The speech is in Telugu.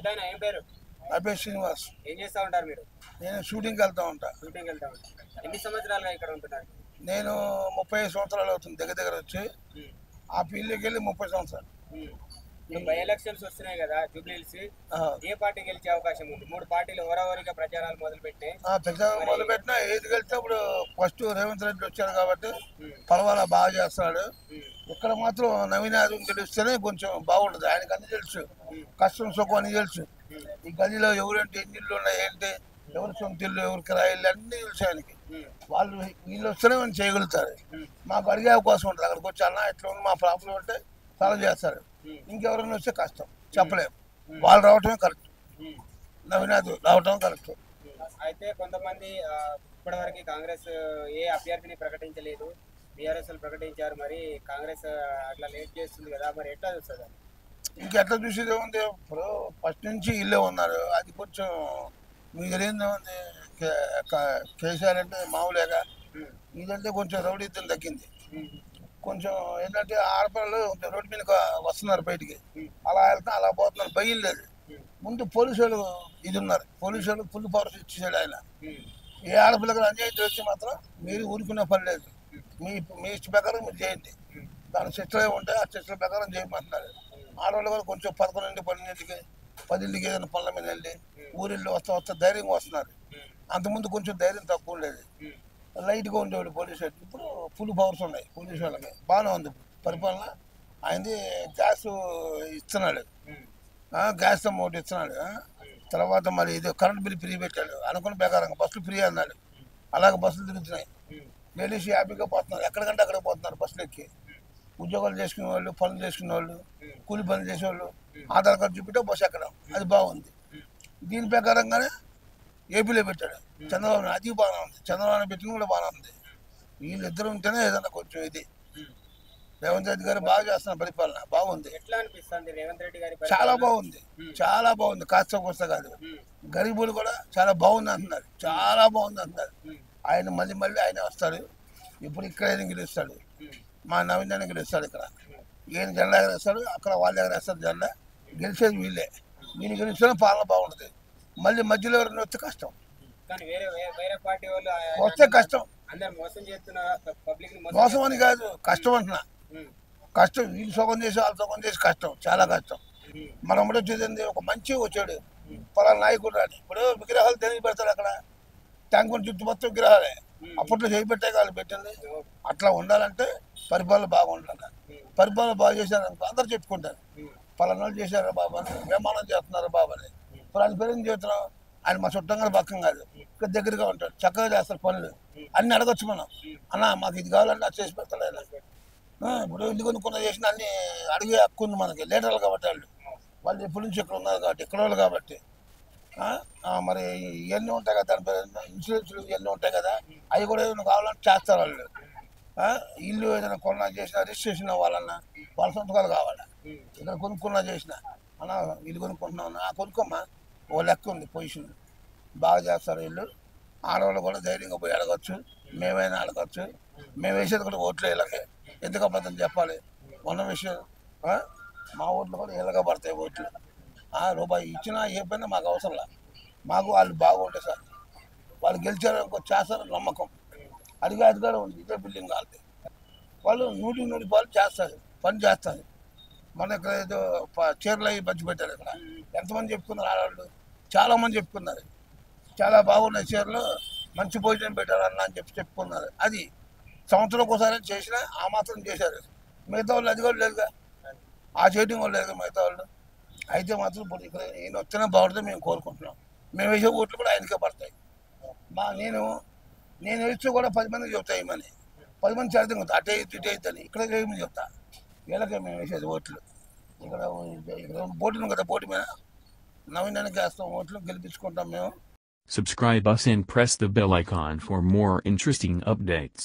పెద్దాయన ఏం పేరు? నా పేరు శ్రీనివాస్. ఏం చేస్తా ఉంటారు మీరు? నేను షూటింగ్కి వెళ్తా ఉంటా. షూటింగ్ వెళ్తా ఉంటారు. ఎన్ని సంవత్సరాలుగా ఇక్కడ ఉంటున్నారు? నేను 35 సంవత్సరాలు అవుతుంది దగ్గర దగ్గర వచ్చి. ఉమ్, ఆ ఫీల్డ్కి వెళ్ళి 30 సంవత్సరాలు. ఉమ్. ఇప్పుడు బై ఎలక్షన్స్ వస్తున్నాయి కదా, జూబ్లీహిల్స్. ఆ, ఏ పార్టీ గెలిచే అవకాశం ఉంది? 3 పార్టీలు హోరాహోరీగా ప్రచారాలు మొదలు పెట్టినాయి. ప్రచారం మొదలుపెట్టినా ఏది వెళ్తే ఇప్పుడు ఫస్ట్ రేవంత్ రెడ్డి వచ్చాడు కాబట్టి ఉమ్, పలవాల బాగా చేస్తాడు. ఉమ్, ఇక్కడ మాత్రం నవీన్ యాదవ్ గెలిస్తేనే కొంచెం బాగుంటుంది. ఆయనకు అన్ని తెలుసు, కష్టం సుఖం అన్ని తెలుసు. ఉమ్, ఈ గదిలో ఎవరంటే ఎన్ని ఇల్లు ఉన్నాయి ఏంటి, ఎవరి సొంత ఇల్లు ఎవరి కిరాయిల్లు అన్నీ తెలుసు ఆయనకి. ఉమ్, వాళ్ళు వీళ్ళు వస్తేనే మనం చేయగలుగుతారు. ఉమ్, మాకు అడిగే అవకాశం ఉంటుంది. అక్కడికి వచ్చి అన్న ఎట్లా ఉంది మా ప్రాబ్లం అంటే సాల్వ్ చేస్తారు. ఉమ్, ఇంకెవరైనా వస్తే కష్టం చెప్పలేము. వాళ్ళు రావటమే కరెక్ట్, ఉమ్. నవీనాథ్ రావటం కరెక్ట్. అయితే కొంతమంది ఇప్పటివరకు కాంగ్రెస్ ఏ అభ్యర్థిని ప్రకటించలేదు, బీఆర్ఎస్ ప్రకటించారు. మరి కాంగ్రెస్ అట్లా లేట్ చేస్తుంది కదా, మరి ఎట్లా చూస్తుంది? ఇంకెట్లా చూసేది ఏముంది, ఇప్పుడు ఫస్ట్ నుంచి ఇల్లే ఉన్నారు. అది కొంచెం మీకు తెలియదు ఉంది. కేసీఆర్ అంటే మామూలుగా, ఇదంటే కొంచెం రౌడీత్వం తగ్గింది. కొంచెం ఏంటంటే ఆడపిల్లలు కొంచెం రోడ్డు మీద వస్తున్నారు బయటికి, అలా వెళ్తా అలా పోతున్నారు, భయం లేదు. ముందు పోలీసు వాళ్ళు ఇది ఉన్నారు, పోలీసు వాళ్ళు ఫుల్ పవర్స్ ఇచ్చేసాడు ఆయన. ఏ ఆడపిల్లకి అన్యాయం చేస్తే మాత్రం మీరు ఊరుకునే పని లేదు. మీ మీ ఇష్ట ప్రకారం మీరు చేయండి. దాని శిక్షలు ఉంటే ఆ శిక్షల ప్రకారం చేయమంటున్నారు. ఆడవాళ్ళు కూడా కొంచెం 11 12కి 10కి ఏదైనా పనుల మీద వెళ్ళి ఊరిళ్ళు వస్తా ధైర్యంగా వస్తున్నారు. అంతకుముందు కొంచెం ధైర్యం తక్కువ ఉండేది, లైట్గా ఉండేవాడు పోలీసు వాళ్ళు. ఇప్పుడు ఫుల్ పవర్స్ ఉన్నాయి పోలీసు వాళ్ళకి, బాగానే ఉంది పరిపాలన. ఆయనది గ్యాస్ ఇస్తున్నాడు, గ్యాస్ అమౌంట్ ఇస్తున్నాడు. తర్వాత మరి ఇది కరెంట్ బిల్ ఫ్రీ పెట్టాడు అనుకున్న ప్రకారంగా. బస్సులు ఫ్రీ అన్నాడు, అలాగే బస్సులు తిరుగుతున్నాయి. లేడీస్ హ్యాపీగా పోతున్నారు, ఎక్కడికంటే అక్కడికి పోతున్నారు బస్సులు ఎక్కి. ఉద్యోగాలు చేసుకునే వాళ్ళు, పనులు చేసుకునే వాళ్ళు, కూలి పనులు చేసేవాళ్ళు ఆధార్ కార్డు చూపితే బస్సు ఎక్కడం, అది బాగుంది. దీని ప్రకారంగానే ఏపీలో పెట్టాడు చంద్రబాబు, అది బాగానే ఉంది. చంద్రబాబు పెట్టిన కూడా బాగానే ఉంది. వీళ్ళిద్దరు ఉంటేనే ఏదన్నా కొంచెం ఇది. రేవంత్ రెడ్డి గారు బాగా చేస్తున్న పరిపాలన బాగుంది. ఎట్లా అనిపిస్తుంది రేవంత్ రెడ్డి గారి చాలా బాగుంది, చాలా బాగుంది. కాస్త కోస్త కాదు, గరీబులు కూడా చాలా బాగుంది అంటున్నారు, చాలా బాగుంది అంటున్నారు. ఆయన మళ్ళీ మళ్ళీ ఆయన వస్తాడు. ఇప్పుడు ఇక్కడ గెలుస్తాడు, మా నవీన్ గెలుస్తాడు. ఇక్కడ ఈయన జెండా ఎగరేస్తాడు, అక్కడ వాళ్ళు ఎగరేస్తారు జెండా. గెలిచేది వీళ్ళే, వీళ్ళు గెలిస్తేనే పాలన బాగుంటుంది. మళ్ళీ మధ్యలో ఎవరైనా వస్తే కష్టం, కానీ వేరే పార్టీ వాళ్ళు వస్తే కష్టం. అందరు మోసం చేస్తున్నారు, పబ్లిక్ మోసం అని కాదు, కష్టం అంటున్నా. కష్టం, వీళ్ళు సుఖం చేసి వాళ్ళు సుఖం చేసి కష్టం, చాలా కష్టం. మనం కూడా వచ్చేది ఒక మంచి వచ్చాడు పలానా నాయకుడు అని. ఇప్పుడు విగ్రహాలు తెలియ పెడతాడు అక్కడ, ట్యాంక్ చుట్టూ మొత్తం విగ్రహాలే. అప్పట్లో చేయి పెట్టే వాళ్ళు పెట్టింది. అట్లా ఉండాలంటే పరిపాలన బాగుండాలి. పరిపాలన బాగా చేశారనుకో అందరు చెప్పుకుంటారు, పలానా వాళ్ళు చేశారా బాబా అని, విమానం చేస్తున్నారు బాబా అని. ఇప్పుడు ఆయన పేరు ఏం చేస్తున్నాం, ఆయన మా చుట్టంగా పక్కం కాదు, ఇక్కడ దగ్గరగా ఉంటాడు, చక్కగా చేస్తారు పనులు. అన్ని అడగచ్చు మనం, అన్న మాకు ఇది కావాలంటే అది చేసి పెడతాడు ఆయన. ఇప్పుడు ఇల్లు కొనుక్కున్న చేసిన అన్ని అడిగే హక్కు ఉంది మనకి, లీడర్లు కాబట్టి వాళ్ళు ఎప్పటి నుంచి ఇక్కడ ఉన్నారు కాబట్టి, ఇక్కడ వాళ్ళు కాబట్టి. మరి ఇవన్నీ ఉంటాయి కదా, దాని పేరు ఇన్సూరెన్స్లు ఇవన్నీ ఉంటాయి కదా, అవి కూడా ఏదైనా కావాలంటే చేస్తారు వాళ్ళు. ఇల్లు ఏదైనా కొన్నా చేసినా రిజిస్ట్రేషన్ అవ్వాలన్నా వాళ్ళ సొంతకాలు కావాలి. ఇక్కడ కొనుక్కున్నా చేసిన అన్న ఇల్లు కొనుక్కుంటున్నాం, కొనుక్కోమ్మా ఓ లెక్క ఉంది పొజిషన్, బాగా చేస్తారు వీళ్ళు. ఆడవాళ్ళు కూడా ధైర్యంగా పోయి అడగచ్చు, మేమైనా అడగచ్చు. మేము వేసేది కూడా ఓట్లు వీళ్ళకి, ఎందుకు అబద్ధం చెప్పాలి ఉన్న విషయం. మా ఓట్లు కూడా వీళ్ళగా పడతాయి ఓట్లు. రూపాయి ఇచ్చినా ఏ పైన మాకు అవసరంలా, మాకు వాళ్ళు బాగుంటే సార్, వాళ్ళు గెలిచారు చేస్తారని నమ్మకం. అడిగే అధికారం ఉంది, ఇదే బిల్డింగ్ కాదు. వాళ్ళు 100 పాలు చేస్తారు, పని చేస్తారు. మన ఇక్కడ ఏదో చీరలు అవి పంచి పెట్టారు. ఇక్కడ ఎంతమంది చెప్పుకున్నారు, ఆడవాళ్ళు చాలామంది చెప్పుకున్నారు, చాలా బాగున్నాయి చీరలు, మంచి భోజనం పెట్టారు అన్న అని చెప్పుకున్నారు. అది సంవత్సరం ఒకసారి చేసినా ఆ మాత్రం చేశారు. మిగతా వాళ్ళు అది కూడా లేదుగా, ఆ చేయడం కూడా లేదు మిగతా వాళ్ళు. అయితే మాత్రం ఇప్పుడు ఇక్కడ ఈయన వస్తేనే బాగుంటుంది మేము కోరుకుంటున్నాం. మేము వేసే ఓట్లు కూడా ఆయనకే పడతాయి. నేను వేస్తే కూడా 10 మందికి చెప్తాయి ఏమని, 10 మంది చేద్దాం కదా, అటే ఇటే అవుతుంది. ఇక్కడ ఏమని చెప్తా, వీళ్ళకే మేము వేసేది ఓట్లు. ఇక్కడ పోటీ ఉంది కదా, పోటీ మీద నవీనానికి వేస్తాం ఓట్లు, గెలిపించుకుంటాం మేము. Subscribe us and press the bell icon for more interesting updates.